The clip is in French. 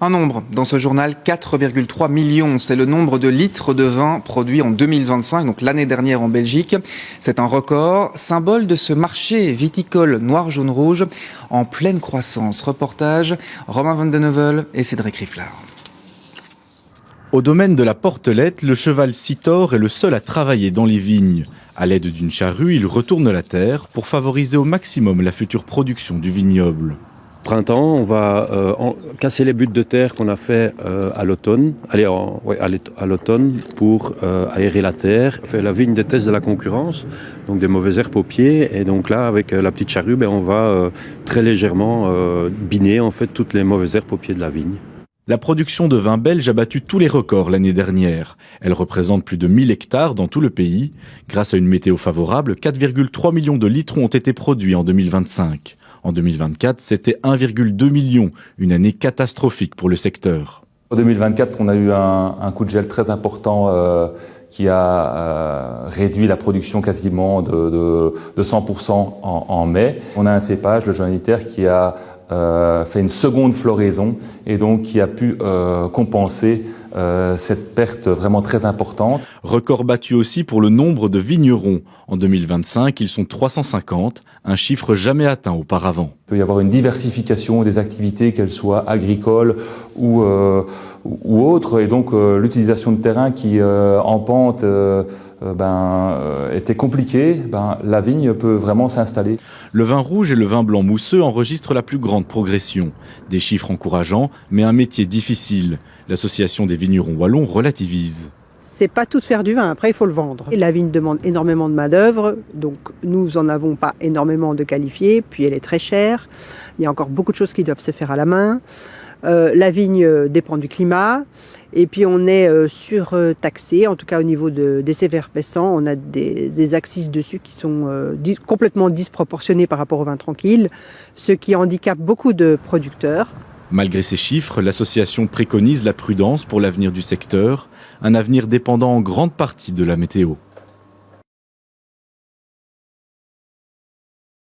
Un nombre dans ce journal, 4,3 millions. C'est le nombre de litres de vin produits en 2025, donc l'année dernière en Belgique. C'est un record, symbole de ce marché viticole noir-jaune-rouge en pleine croissance. Reportage, Romain Van den Heuvel et Cédric Rifflard. Au domaine de la Portelette, le cheval Citor est le seul à travailler dans les vignes. À l'aide d'une charrue, il retourne la terre pour favoriser au maximum la future production du vignoble. Printemps, on va casser les buttes de terre qu'on a fait à l'automne, à l'automne pour aérer la terre, faire la vigne des tests de la concurrence, donc des mauvaises herbes au pied, et donc là avec la petite charrue, on va très légèrement biner en fait toutes les mauvaises herbes au pied de la vigne. La production de vin belge a battu tous les records l'année dernière. Elle représente plus de 1000 hectares dans tout le pays. Grâce à une météo favorable, 4,3 millions de litres ont été produits en 2025. En 2024, c'était 1,2 million, une année catastrophique pour le secteur. En 2024, on a eu un coup de gel très important qui a réduit la production quasiment de 100% en mai. On a un cépage, le Johanniter, qui a fait une seconde floraison et donc qui a pu compenser cette perte vraiment très importante. Record battu aussi pour le nombre de vignerons. En 2025, ils sont 350, un chiffre jamais atteint auparavant. Il peut y avoir une diversification des activités, qu'elles soient agricoles ou autres, et donc l'utilisation de terrain qui en pente était compliquée, la vigne peut vraiment s'installer. Le vin rouge et le vin blanc mousseux enregistrent la plus grande progression. Des chiffres encourageants, mais un métier difficile. L'association des vignerons wallons relativise. C'est pas tout de faire du vin, après il faut le vendre. Et la vigne demande énormément de main-d'œuvre, donc nous en avons pas énormément de qualifiés, puis elle est très chère. Il y a encore beaucoup de choses qui doivent se faire à la main. La vigne dépend du climat, et puis on est surtaxé, en tout cas au niveau des effervescents, on a des axes dessus qui sont complètement disproportionnés par rapport au vin tranquille, ce qui handicape beaucoup de producteurs. Malgré ces chiffres, l'association préconise la prudence pour l'avenir du secteur, un avenir dépendant en grande partie de la météo.